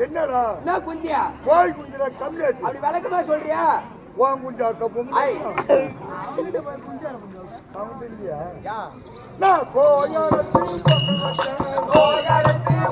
என்னடா குஞ்சியா போய் குஞ்சியா கம்மி அப்படி விளக்கமா சொல்றியா வாங்க குஞ்சா கப்பம் நான் கோயாரத்தி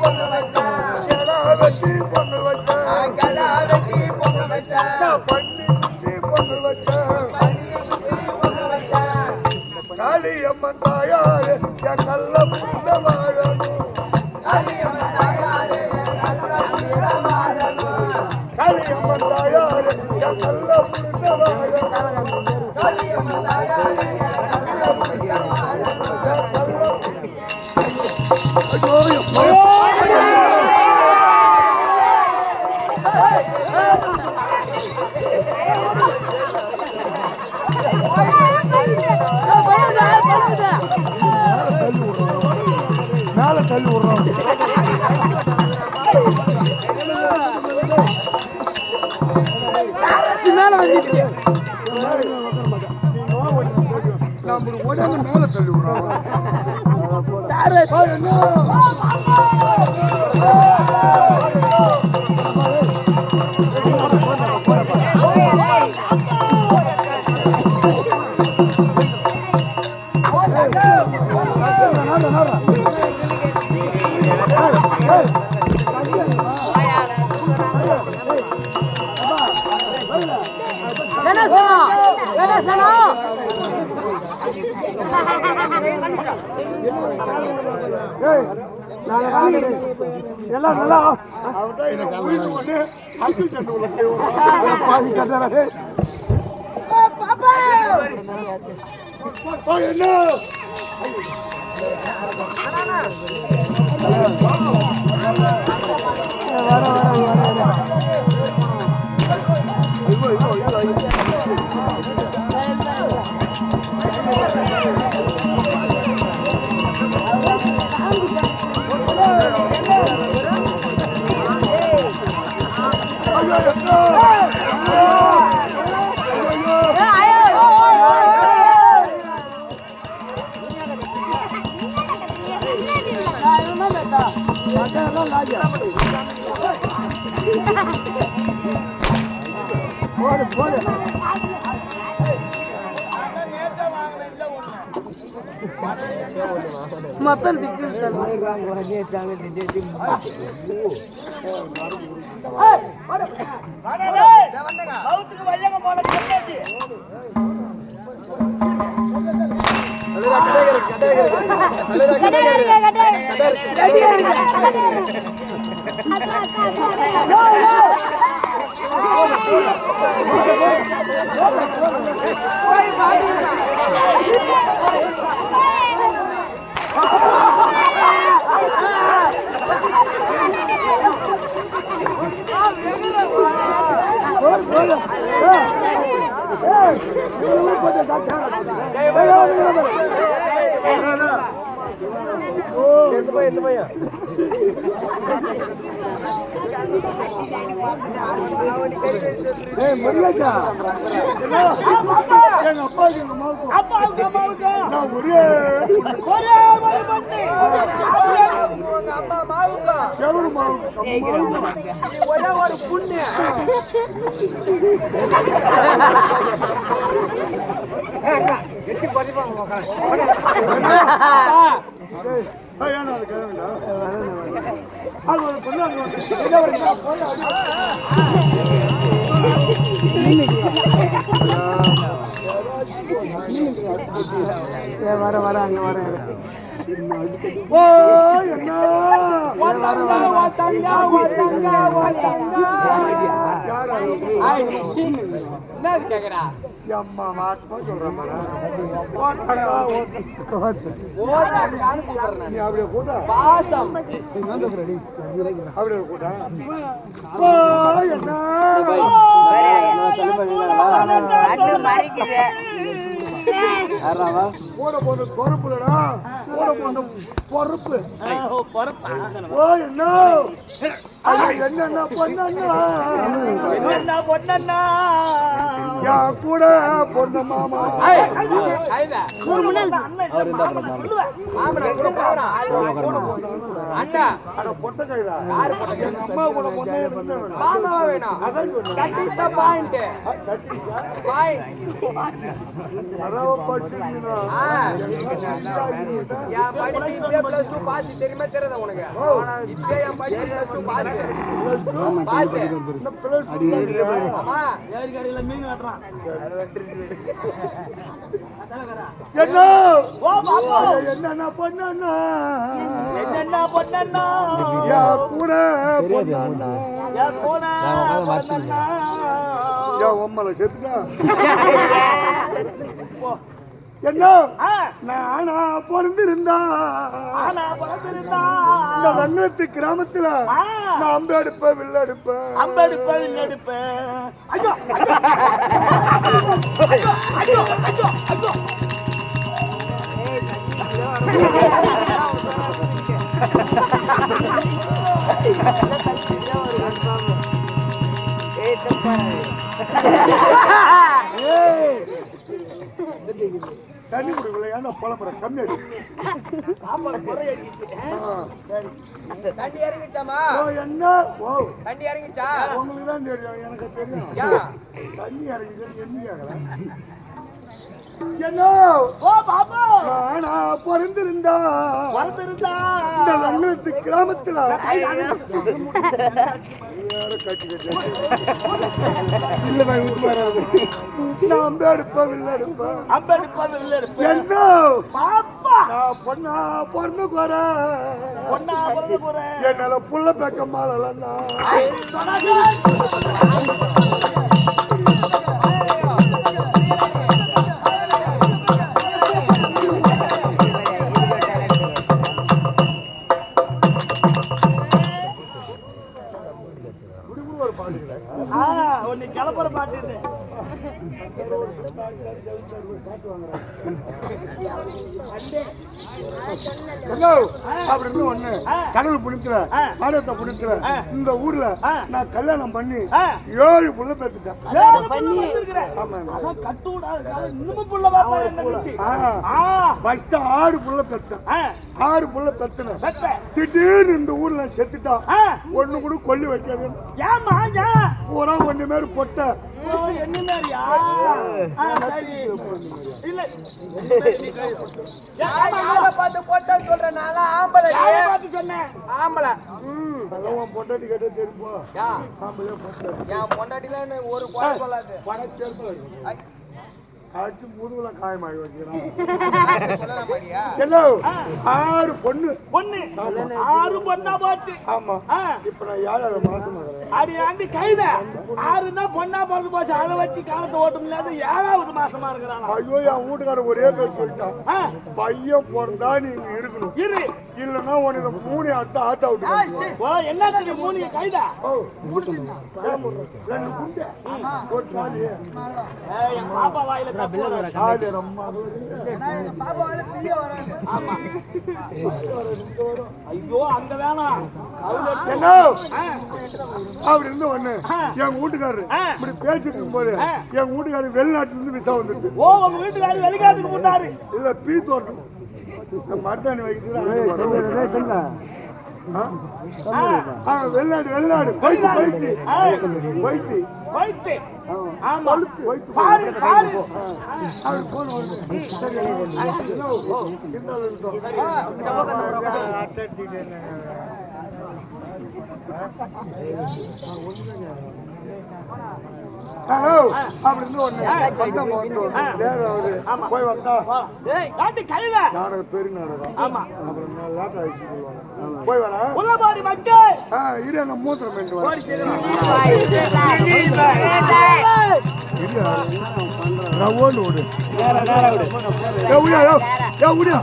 பொண்ணு வச்சேன் கடாவத்தி பொண்ணு வச்சேன் பண்ணி பொண்ணு வச்சேன் காளியம்மன் தாயாரு என் கல்ல புண்ட வாழணும் காளியம்மன் தாயாரு என் கல்ல புண்ட வாழணும் மேல தள்ளி விடுறோம் மேல வந்துச்சு நம்ம உடனே மேல தள்ளி விடுறோம் எல்லாம் நல்லா மொத்தம் ஒரு புண்ணு எட்டி பதிப்பாங்க அது வர அங்க வர ஓ என்ன கேக்குறா அம்மா மாட்டமா சொல்றேன் நீ அப்படியே கூட பாசம் அப்படியே கூட என்ன கூட போன பொறுப்புலடா கூட போன பொறுப்பு ஓ என்ன என்னன்னா பொண்ணா என் கூட பொண்ணு மாமா பொட்ட கைதா அம்மா கூட பொண்ணு வேணும் தெரியுமா தெரியாத உனக்கு இப்ப என் படிப்பு மீன் வெட்டுறான் என்ன பொண்ணா கூட உம்மல செத்துட்டா என்ன நானா பிறந்திருந்தா இந்த வங்கத்து கிராமத்துல நான் அம்பெடுப்பேன் வில்லெடுப்பேன் தண்ணி குடிக்கல ஏன்னா பழப்பறம் கம்மி தண்ணி இறங்கிச்சாமா என்ன தண்ணி இறங்கிச்சா உங்களுக்கு தான் தெரியும் எனக்கு தெரியும் தண்ணி இறங்கிச்சு என்ன பிறந்திருந்தா இந்த வங்கத்து கிராமத்துல பொண்ணா பிறந்து போறேன் என்னால புள்ள பேக்க மாலன்னா கிளப்புற பாட்டு அப்படின்னு ஒண்ணு கடவுள் புனித்துல ஆடத்தை புனித்துல இந்த ஊர்ல நான் கல்யாணம் பண்ணி 7 புள்ள பெற்றுட்டேன். ஃபர்ஸ்ட் 6 புள்ள பெற்றேன். 6 புள்ள பெத்தன திடீர்னு இந்த ஊர்ல செத்துட்டா ஒண்ணு கூட கொல்லி வைக்காது. பூரா ஒண்ணு மேல பொட்ட பொண்டாட்டி கேட்ட தெரியுமா பொண்டாட்டில ஒரு குறை சொல்லாது அடிச்சு முதுகுல காயமாகி வச்சுக்கிறான். 6 பொண்ணு 6 பொண்ணா போச்சு. ஆமா இப்ப நான் 7வது மாசம் அடி ஆண்டி கைத 6 தான் பொண்ணா பிறந்து போச்சு. அதை வச்சு காலத்தை ஓட்ட முடியாது. 7வது மாசமா இருக்கிறான். ஐயோ என் வீட்டுக்காரர் ஒரே பேர் சொல்லிட்டான், பையன் பிறந்தா நீங்க இருக்கணும், இல்லன்னா உனக்கு 3 அட்டை ஆத்தா விட்டு என்ன 3 கைதா பாப்பா வாயில ஐயோ அங்க வேணாம் அப்படி இருந்து ஒண்ணு என் வீட்டுக்காரரு இப்படி பேசிட்டு இருக்கும் போது என் வீட்டுக்காரரு வெளிநாட்டுல இருந்து விசா வந்துருக்கு. ஓ உங்க வீட்டுக்காரரு வெளிநாட்டுக்கு போட்டாரு இல்ல பீ தோட்டம் மருதாணி வைக்கிறது வெளிநாடு வெளிநாடு போயிட்டு போயிட்டு போயிட்டு போயிட்டு ஆமா பாரு பாரு அவர் போன் வருது. சரி ஹலோ அப்படின்னு ஒண்ணு வந்தா போட்டோம் நேரம் ஆகுது ஆமா. போய் வந்தா ஏய் காட்டு கழுத நாடகம் பெரிய நாடகம் ஆமா. அப்புறம் லேட் ஆயிடுச்சு சொல்லுவாங்க போய் வரேன் உள்ள பாடி மக்கள் இரு அந்த மூத்திரம் பண்ணிட்டு ஓடி வரேன் ரவோன்னு ஓடு விடியா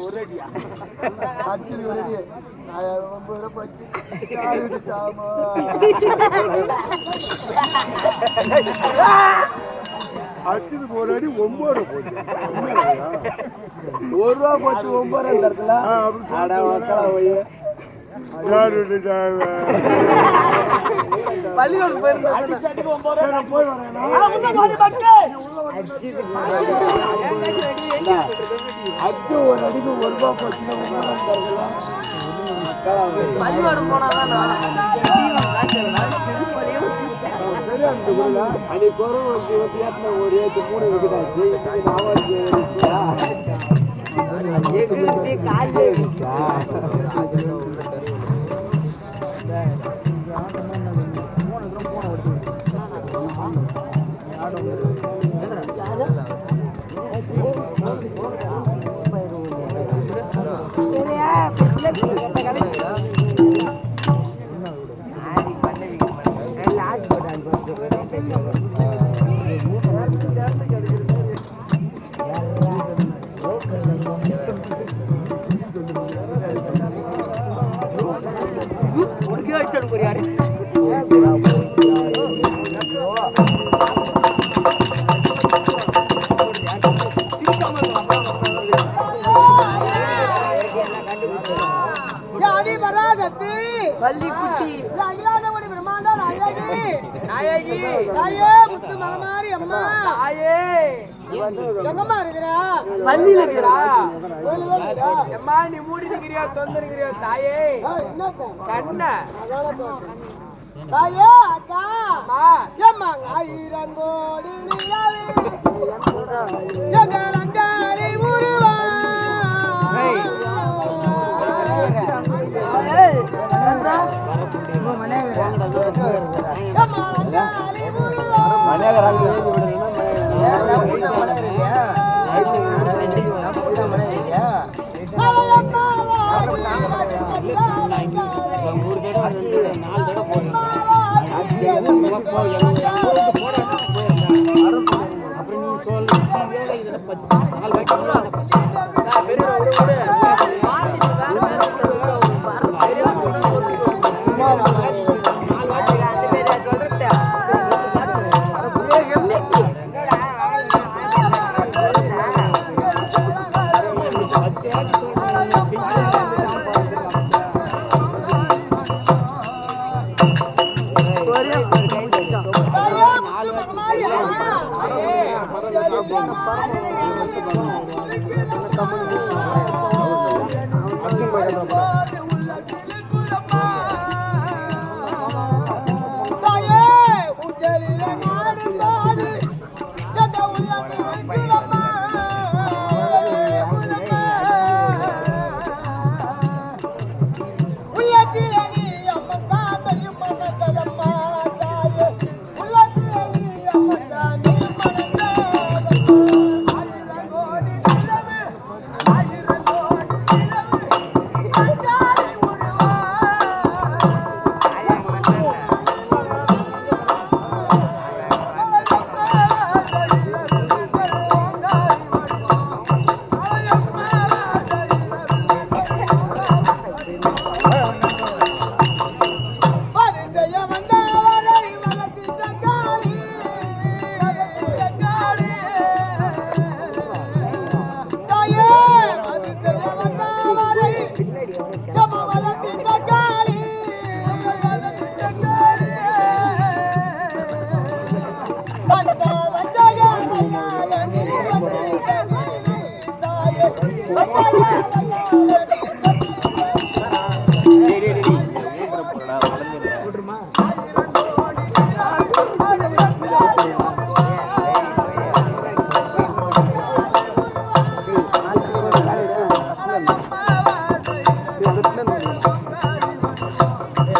ஒரு அடியா அச்சுக்கு ஒரு அடி 9 ரூபா போச்சு ₹1 போச்சு 9 தரத்துல பள்ளியோடு போயிருந்தேன் போய் வரேன் அச்சு ஒரு அடிக்கு ₹1 போச்சுன்னா பள்ளியோடு போனாதான் அன்னைக்கு ஒரு 3 விக்கெட்டாச்சு பள்ளிக்குட்டி அகிலாண்டபடி பிரம்மாண்ட நாயகி நாயகி தாயே முத்து மகமாரி அம்மா தாயே எங்கம்மா இருக்கிறா பள்ளியில இருக்கிறா கோயிலுக்கு இருக்கிறா? எம்மா நீ மூடி நிக்கிறியா தொந்தரிக்கிறியா தாயே என்னத்த? கண்ண தாயே அக்கா அம்மா எம்மா ஆயிரங்கோடி நிலவே எங்கள் அங்காளி முருவா எம்மா அங்காளி முருவா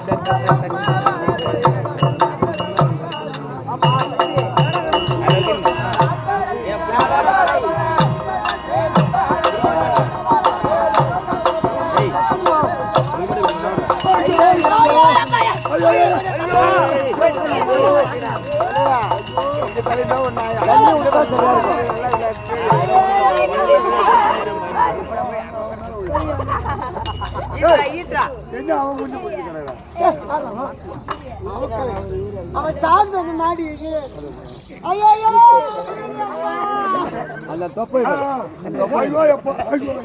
Thank you. என்ன அவன் கொஞ்சம் போட்டுக்கிறான் அவன் சார்ந்த நாடி ஐயோ அந்த தொப்பை ஐயோ எப்போ ஐயோ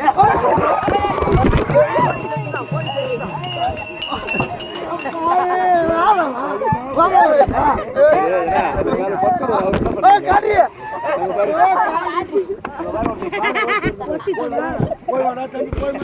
போய் வாடா தம்பி போய்